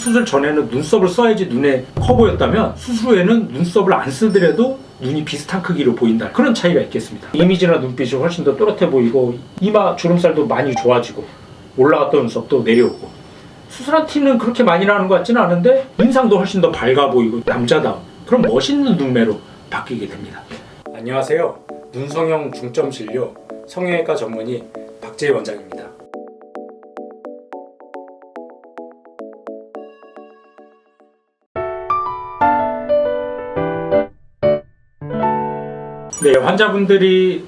수술 전에는 눈썹을 써야지 눈에 커 보였다면 수술 후에는 눈썹을 안 쓰더라도 눈이 비슷한 크기로 보인다. 그런 차이가 있겠습니다. 이미지나 눈빛이 훨씬 더 또렷해 보이고 이마 주름살도 많이 좋아지고 올라갔던 눈썹도 내려오고 수술한 티는 그렇게 많이 나는 것 같지는 않은데 인상도 훨씬 더 밝아 보이고 남자다운 그런 멋있는 눈매로 바뀌게 됩니다. 안녕하세요. 눈성형 중점 진료 성형외과 전문의 박재희 원장입니다. 네, 환자분들이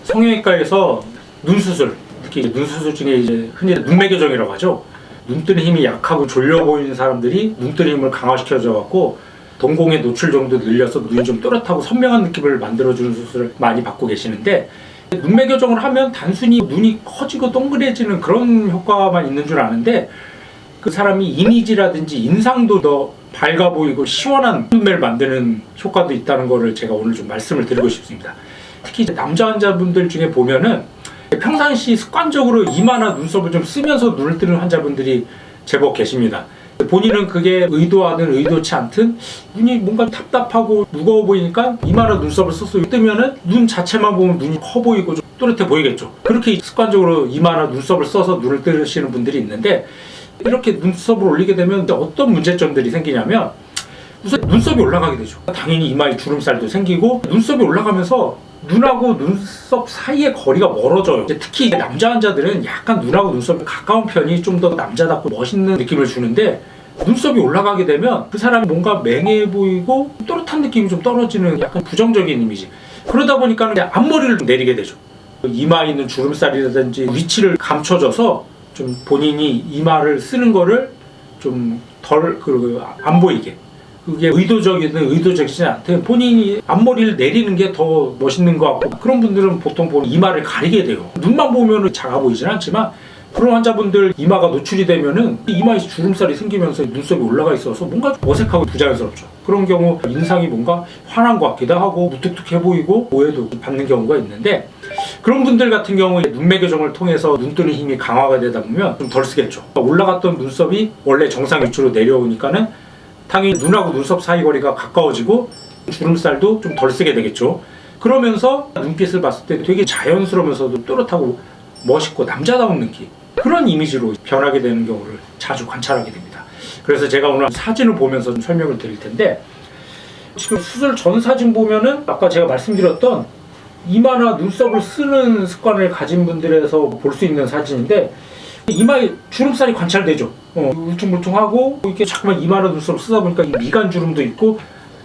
성형외과에서 눈수술, 특히 눈수술 중에 이제 흔히 눈매교정이라고 하죠. 눈뜨는 힘이 약하고 졸려 보이는 사람들이 눈뜨는 힘을 강화시켜줘 갖고 동공의 노출 정도 늘려서 눈이 좀 또렷하고 선명한 느낌을 만들어주는 수술을 많이 받고 계시는데, 눈매교정을 하면 단순히 눈이 커지고 동그래지는 그런 효과만 있는 줄 아는데 그 사람이 이미지라든지 인상도 더 밝아 보이고 시원한 눈매를 만드는 효과도 있다는 거를 제가 오늘 좀 말씀을 드리고 싶습니다. 특히 남자 환자분들 중에 보면은 평상시 습관적으로 이마나 눈썹을 좀 쓰면서 눈을 뜨는 환자분들이 제법 계십니다. 본인은 그게 의도하든 의도치 않든 눈이 뭔가 답답하고 무거워 보이니까 이마나 눈썹을 써서 뜨면은 눈 자체만 보면 눈이 커 보이고 좀 또렷해 보이겠죠. 그렇게 습관적으로 이마나 눈썹을 써서 눈을 뜨시는 분들이 있는데, 이렇게 눈썹을 올리게 되면 어떤 문제점들이 생기냐면 우선 눈썹이 올라가게 되죠. 당연히 이마에 주름살도 생기고 눈썹이 올라가면서 눈하고 눈썹 사이의 거리가 멀어져요. 특히 남자 환자들은 약간 눈하고 눈썹이 가까운 편이 좀 더 남자답고 멋있는 느낌을 주는데, 눈썹이 올라가게 되면 그 사람이 뭔가 맹해 보이고 또렷한 느낌이 좀 떨어지는 약간 부정적인 이미지. 그러다 보니까 앞머리를 내리게 되죠. 이마에 있는 주름살이라든지 위치를 감춰줘서 좀 본인이 이마를 쓰는 거를 좀 덜 안 보이게, 그게 의도적이든 의도적이지 않든 본인이 앞머리를 내리는 게 더 멋있는 것 같고, 그런 분들은 보통 보면 이마를 가리게 돼요. 눈만 보면 작아 보이진 않지만 그런 환자분들 이마가 노출이 되면은 이마에 주름살이 생기면서 눈썹이 올라가 있어서 뭔가 어색하고 부자연스럽죠. 그런 경우 인상이 뭔가 화난 것 같기도 하고 무뚝뚝해 보이고 오해도 받는 경우가 있는데, 그런 분들 같은 경우 눈매교정을 통해서 눈뜨는 힘이 강화가 되다 보면 좀 덜 쓰겠죠. 올라갔던 눈썹이 원래 정상 위치로 내려오니까는 당연히 눈하고 눈썹 사이 거리가 가까워지고 주름살도 좀 덜 쓰게 되겠죠. 그러면서 눈빛을 봤을 때 되게 자연스러우면서도 또렷하고 멋있고 남자다운 느낌, 그런 이미지로 변하게 되는 경우를 자주 관찰하게 됩니다. 그래서 제가 오늘 사진을 보면서 좀 설명을 드릴 텐데, 지금 수술 전 사진 보면은 아까 제가 말씀드렸던 이마나 눈썹을 쓰는 습관을 가진 분들에서 볼 수 있는 사진인데, 이마에 주름살이 관찰되죠. 울퉁불퉁하고 이렇게 자꾸만 이마나 눈썹을 쓰다 보니까 미간 주름도 있고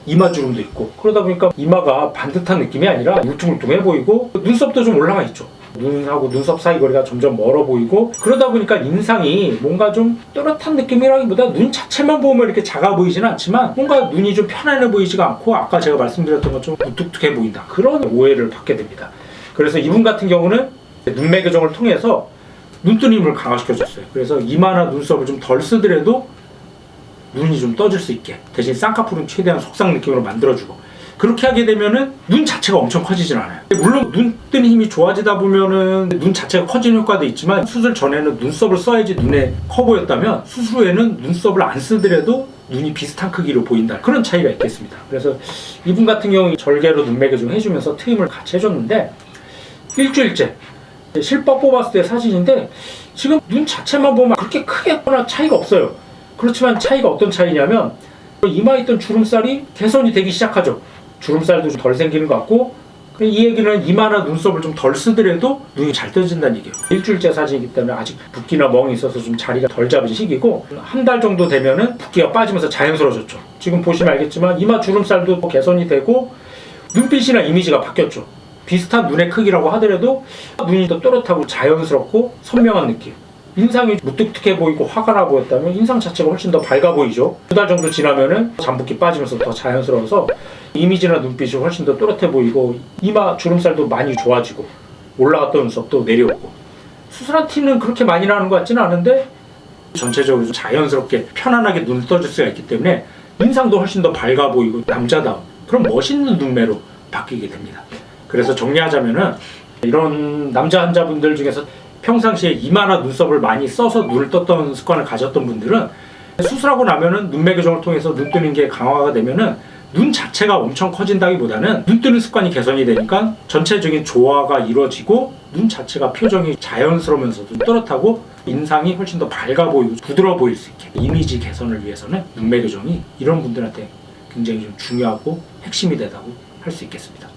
이마 주름도 있고, 그러다 보니까 이마가 반듯한 느낌이 아니라 울퉁불퉁해 보이고 눈썹도 좀 올라가 있죠. 눈하고 눈썹 사이 거리가 점점 멀어 보이고, 그러다 보니까 인상이 뭔가 좀 또렷한 느낌이라기보다 눈 자체만 보면 이렇게 작아 보이지는 않지만 뭔가 눈이 좀 편안해 보이지가 않고 아까 제가 말씀드렸던 것처럼 무뚝뚝해 보인다, 그런 오해를 받게 됩니다. 그래서 이분 같은 경우는 눈매교정을 통해서 눈뜨는 힘을 강화시켜줬어요. 그래서 이마나 눈썹을 좀 덜 쓰더라도 눈이 좀 떠질 수 있게, 대신 쌍꺼풀은 최대한 속상 느낌으로 만들어주고, 그렇게 하게 되면은 눈 자체가 엄청 커지진 않아요. 물론 눈 뜨는 힘이 좋아지다 보면은 눈 자체가 커지는 효과도 있지만 수술 전에는 눈썹을 써야지 눈에 커 보였다면 수술 후에는 눈썹을 안 쓰더라도 눈이 비슷한 크기로 보인다, 그런 차이가 있겠습니다. 그래서 이분 같은 경우 절개로 눈매교정 해주면서 트임을 같이 해줬는데, 일주일째 실밥 뽑았을 때 사진인데 지금 눈 자체만 보면 그렇게 크게 차이가 없어요. 그렇지만 차이가 어떤 차이냐면 이마에 있던 주름살이 개선이 되기 시작하죠. 주름살도 좀 덜 생기는 것 같고, 이 얘기는 이마나 눈썹을 좀 덜 쓰더라도 눈이 잘 떠진다는 얘기예요. 일주일째 사진이기 때문에 아직 붓기나 멍이 있어서 좀 자리가 덜 잡은 시기고, 한 달 정도 되면은 붓기가 빠지면서 자연스러워졌죠. 지금 보시면 알겠지만 이마 주름살도 개선이 되고 눈빛이나 이미지가 바뀌었죠. 비슷한 눈의 크기라고 하더라도 눈이 더 또렷하고 자연스럽고 선명한 느낌, 인상이 무뚝뚝해 보이고 화가 나 보였다면 인상 자체가 훨씬 더 밝아 보이죠. 2달 정도 지나면은 잠붓기 빠지면서 더 자연스러워서 이미지나 눈빛이 훨씬 더 또렷해 보이고 이마 주름살도 많이 좋아지고 올라갔던 눈썹도 내려오고, 수술한 티는 그렇게 많이 나는 것 같지는 않은데 전체적으로 자연스럽게 편안하게 눈을 떠줄 수가 있기 때문에 인상도 훨씬 더 밝아 보이고 남자다운 그런 멋있는 눈매로 바뀌게 됩니다. 그래서 정리하자면은 이런 남자 환자분들 중에서 평상시에 이마나 눈썹을 많이 써서 눈을 떴던 습관을 가졌던 분들은 수술하고 나면은 눈매 교정을 통해서 눈 뜨는 게 강화가 되면은 눈 자체가 엄청 커진다기보다는 눈 뜨는 습관이 개선이 되니까 전체적인 조화가 이루어지고 눈 자체가 표정이 자연스러우면서도 또렷하고 인상이 훨씬 더 밝아 보이고 부드러워 보일 수 있게 이미지 개선을 위해서는 눈매 교정이 이런 분들한테 굉장히 좀 중요하고 핵심이 되다고 할 수 있겠습니다.